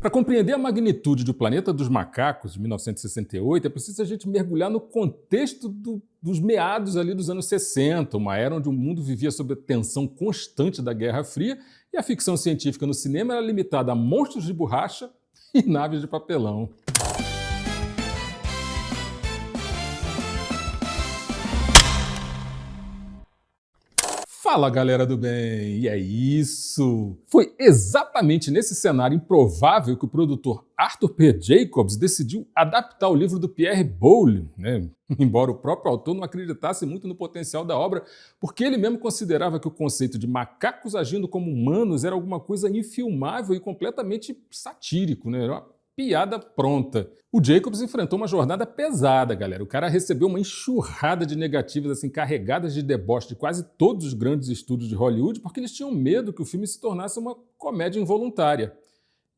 Para compreender a magnitude do Planeta dos Macacos, de 1968, é preciso a gente mergulhar no contexto dos meados ali dos anos 60, uma era onde o mundo vivia sob a tensão constante da Guerra Fria e a ficção científica no cinema era limitada a monstros de borracha e naves de papelão. Fala, galera do bem! E é isso! Foi exatamente nesse cenário improvável que o produtor Arthur P. Jacobs decidiu adaptar o livro do Pierre Boulle, né? Embora o próprio autor não acreditasse muito no potencial da obra, porque ele mesmo considerava que o conceito de macacos agindo como humanos era alguma coisa infilmável e completamente satírico, né? Era uma piada pronta. O Jacobs enfrentou uma jornada pesada, galera. O cara recebeu uma enxurrada de negativas assim, carregadas de deboche de quase todos os grandes estúdios de Hollywood, porque eles tinham medo que o filme se tornasse uma comédia involuntária.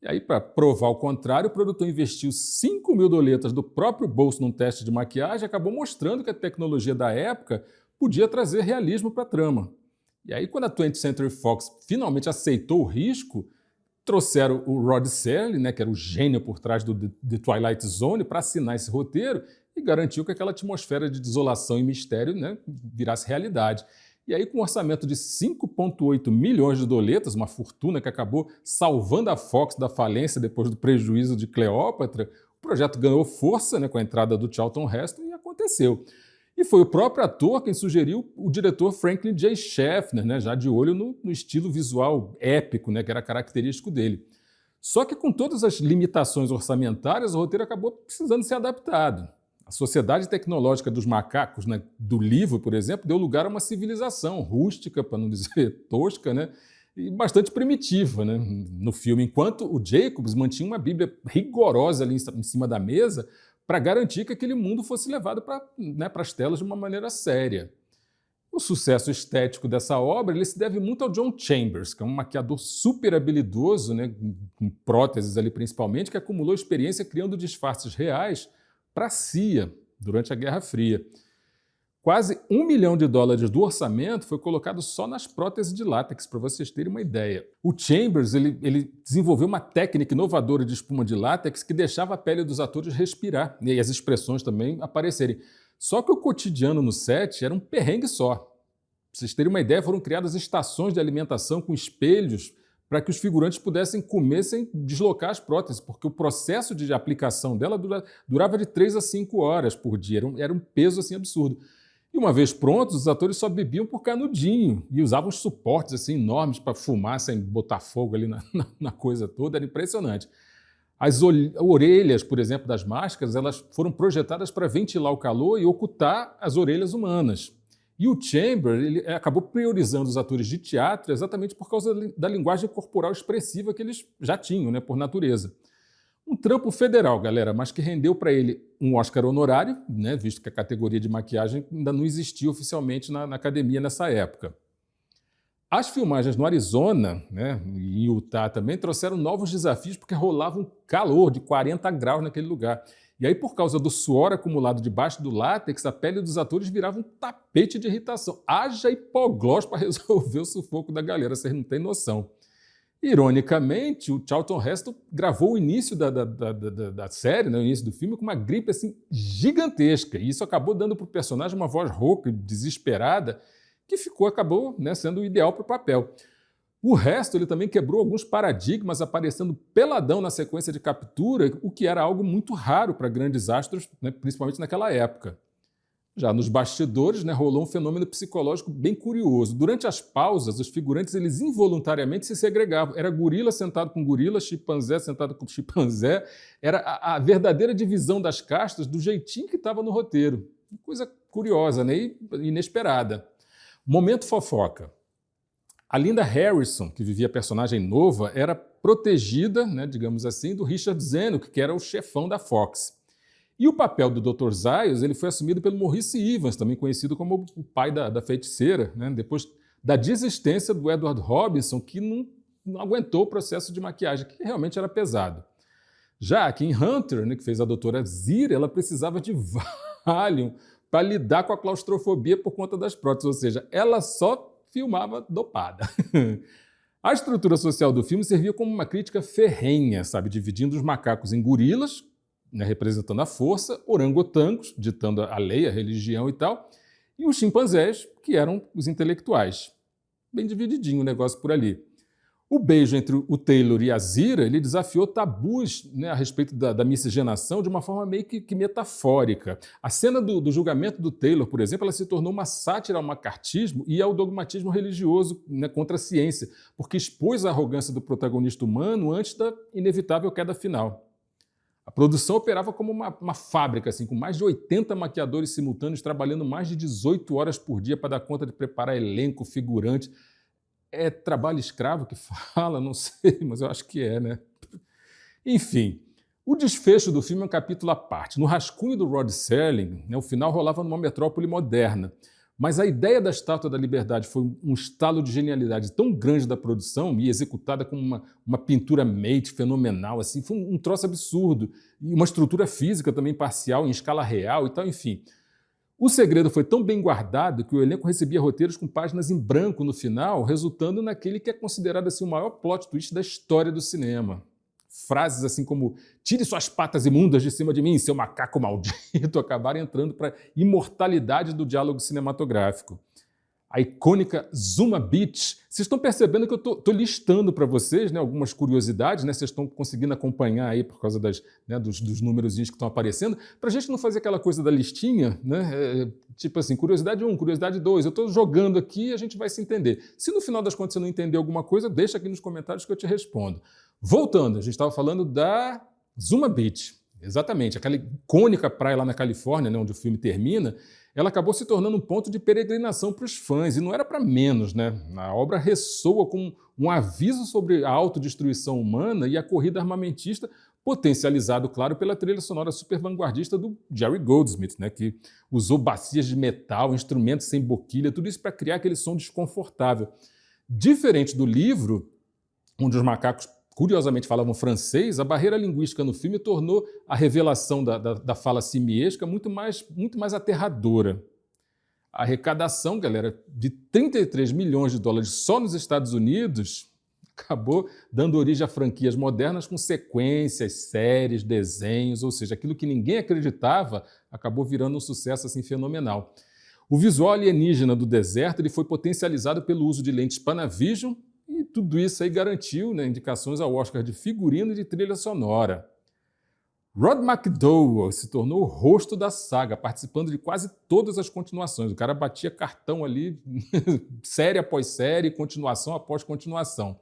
E aí, para provar o contrário, o produtor investiu 5 mil doletas do próprio bolso num teste de maquiagem e acabou mostrando que a tecnologia da época podia trazer realismo para a trama. E aí, quando a 20th Century Fox finalmente aceitou o risco, trouxeram o Rod Serling, né, que era o gênio por trás do The Twilight Zone, para assinar esse roteiro e garantiu que aquela atmosfera de desolação e mistério, né, virasse realidade. E aí, com um orçamento de 5,8 milhões de doletas, uma fortuna que acabou salvando a Fox da falência depois do prejuízo de Cleópatra, o projeto ganhou força, né, com a entrada do Charlton Heston e aconteceu. E foi o próprio ator quem sugeriu o diretor Franklin J. Schaffner, né, já de olho no estilo visual épico, né, que era característico dele. Só que com todas as limitações orçamentárias, o roteiro acabou precisando ser adaptado. A sociedade tecnológica dos macacos, né, do livro, por exemplo, deu lugar a uma civilização rústica, para não dizer tosca, né, e bastante primitiva, né, no filme, enquanto o Jacobs mantinha uma Bíblia rigorosa ali em cima da mesa para garantir que aquele mundo fosse levado para, né, as telas de uma maneira séria. O sucesso estético dessa obra ele se deve muito ao John Chambers, que é um maquiador super habilidoso, né, com próteses ali principalmente, que acumulou experiência criando disfarces reais para a CIA durante a Guerra Fria. Quase $1 milhão do orçamento foi colocado só nas próteses de látex, para vocês terem uma ideia. O Chambers ele desenvolveu uma técnica inovadora de espuma de látex que deixava a pele dos atores respirar e as expressões também aparecerem. Só que o cotidiano no set era um perrengue só. Para vocês terem uma ideia, foram criadas estações de alimentação com espelhos para que os figurantes pudessem comer sem deslocar as próteses, porque o processo de aplicação dela durava de 3 a 5 horas por dia, era um peso assim, absurdo. E uma vez prontos, os atores só bebiam por canudinho e usavam suportes assim, enormes para fumar sem botar fogo ali na coisa toda, era impressionante. As orelhas, por exemplo, das máscaras, elas foram projetadas para ventilar o calor e ocultar as orelhas humanas. E o Chamber ele acabou priorizando os atores de teatro exatamente por causa da linguagem corporal expressiva que eles já tinham, né, por natureza. Um trampo federal, galera, mas que rendeu para ele um Oscar honorário, né, visto que a categoria de maquiagem ainda não existia oficialmente na academia nessa época. As filmagens no Arizona, né, e em Utah também, trouxeram novos desafios porque rolava um calor de 40 graus naquele lugar. E aí, por causa do suor acumulado debaixo do látex, a pele dos atores virava um tapete de irritação. Haja hipoglós para resolver o sufoco da galera, vocês não têm noção. Ironicamente, o Charlton Heston gravou o início da série, né, o início do filme, com uma gripe assim, gigantesca. E isso acabou dando para o personagem uma voz rouca, desesperada, que acabou, né, sendo o ideal para o papel. O resto ele também quebrou alguns paradigmas, aparecendo peladão na sequência de captura, o que era algo muito raro para grandes astros, né, principalmente naquela época. Já nos bastidores, né, rolou um fenômeno psicológico bem curioso. Durante as pausas, os figurantes eles involuntariamente se segregavam. Era gorila sentado com gorila, chimpanzé sentado com chimpanzé. Era a verdadeira divisão das castas do jeitinho que estava no roteiro. Coisa curiosa, né, e inesperada. Momento fofoca. A Linda Harrison, que vivia a personagem Nova, era protegida, né, digamos assim, do Richard Zanuck, que era o chefão da Fox. E o papel do Dr. Zaius ele foi assumido pelo Maurice Evans, também conhecido como o pai da feiticeira, né, depois da desistência do Edward Robinson, que não aguentou o processo de maquiagem, que realmente era pesado. Já a Kim Hunter, né, que fez a doutora Zira, ela precisava de Valium para lidar com a claustrofobia por conta das próteses, ou seja, ela só filmava dopada. A estrutura social do filme servia como uma crítica ferrenha, sabe, dividindo os macacos em gorilas, né, representando a força, orangotangos, ditando a lei, a religião e tal, e os chimpanzés, que eram os intelectuais. Bem divididinho o negócio por ali. O beijo entre o Taylor e a Zira, ele desafiou tabus, né, a respeito da miscigenação de uma forma meio que metafórica. A cena do julgamento do Taylor, por exemplo, ela se tornou uma sátira ao macartismo e ao dogmatismo religioso, né, contra a ciência, porque expôs a arrogância do protagonista humano antes da inevitável queda final. A produção operava como uma fábrica, assim, com mais de 80 maquiadores simultâneos trabalhando mais de 18 horas por dia para dar conta de preparar elenco, figurante. É trabalho escravo que fala? Não sei, mas eu acho que é, né? Enfim, o desfecho do filme é um capítulo à parte. No rascunho do Rod Serling, né, o final rolava numa metrópole moderna. Mas a ideia da Estátua da Liberdade foi um estalo de genialidade tão grande da produção e executada com uma pintura mate fenomenal, assim, foi um troço absurdo. E uma estrutura física também parcial, em escala real e tal, enfim. O segredo foi tão bem guardado que o elenco recebia roteiros com páginas em branco no final, resultando naquele que é considerado assim, o maior plot twist da história do cinema. Frases assim como "tire suas patas imundas de cima de mim, seu macaco maldito", acabaram entrando para a imortalidade do diálogo cinematográfico. A icônica Zuma Beach. Vocês estão percebendo que eu estou listando para vocês, né, algumas curiosidades, né, vocês estão conseguindo acompanhar aí por causa dos númerozinhos que estão aparecendo, para a gente não fazer aquela coisa da listinha, né, tipo assim, curiosidade 1, curiosidade 2, eu estou jogando aqui e a gente vai se entender. Se no final das contas você não entender alguma coisa, deixa aqui nos comentários que eu te respondo. Voltando, a gente estava falando da Zuma Beach. Exatamente, aquela icônica praia lá na Califórnia, né, onde o filme termina, ela acabou se tornando um ponto de peregrinação para os fãs, e não era para menos, né? A obra ressoa com um aviso sobre a autodestruição humana e a corrida armamentista, potencializado, claro, pela trilha sonora super vanguardista do Jerry Goldsmith, né, que usou bacias de metal, instrumentos sem boquilha, tudo isso para criar aquele som desconfortável. Diferente do livro, onde os macacos curiosamente falavam francês, a barreira linguística no filme tornou a revelação da fala simiesca muito mais aterradora. A arrecadação, galera, de 33 milhões de dólares só nos Estados Unidos acabou dando origem a franquias modernas com sequências, séries, desenhos, ou seja, aquilo que ninguém acreditava acabou virando um sucesso assim, fenomenal. O visual alienígena do deserto ele foi potencializado pelo uso de lentes Panavision, e tudo isso aí garantiu, né, indicações ao Oscar de figurino e de trilha sonora. Rod McDowall se tornou o rosto da saga, participando de quase todas as continuações. O cara batia cartão ali, série após série, continuação após continuação.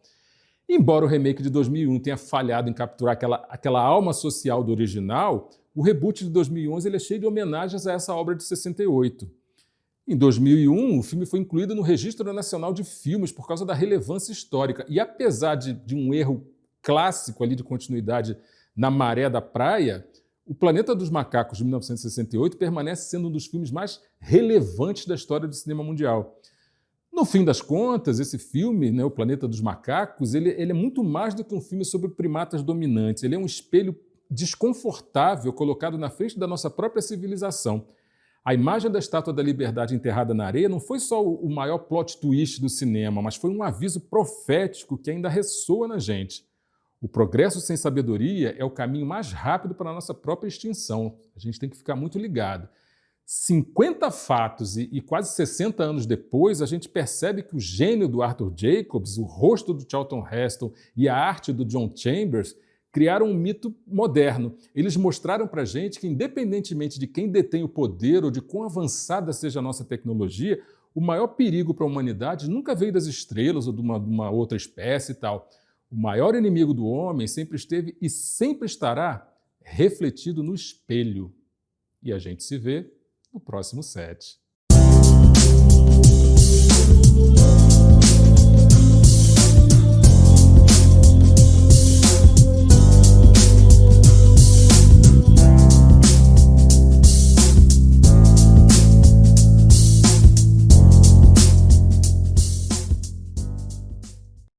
Embora o remake de 2001 tenha falhado em capturar aquela alma social do original, o reboot de 2011 ele é cheio de homenagens a essa obra de 68. Em 2001, o filme foi incluído no Registro Nacional de Filmes por causa da relevância histórica. E apesar de um erro clássico ali de continuidade na Maré da Praia, O Planeta dos Macacos, de 1968, permanece sendo um dos filmes mais relevantes da história do cinema mundial. No fim das contas, esse filme, né, O Planeta dos Macacos, ele é muito mais do que um filme sobre primatas dominantes. Ele é um espelho desconfortável colocado na frente da nossa própria civilização. A imagem da Estátua da Liberdade enterrada na areia não foi só o maior plot twist do cinema, mas foi um aviso profético que ainda ressoa na gente. O progresso sem sabedoria é o caminho mais rápido para a nossa própria extinção. A gente tem que ficar muito ligado. 50 fatos e quase 60 anos depois, a gente percebe que o gênio do Arthur Jacobs, o rosto do Charlton Heston e a arte do John Chambers criaram um mito moderno. Eles mostraram para a gente que, independentemente de quem detém o poder ou de quão avançada seja a nossa tecnologia, o maior perigo para a humanidade nunca veio das estrelas ou de uma outra espécie e tal. O maior inimigo do homem sempre esteve e sempre estará refletido no espelho. E a gente se vê no próximo set.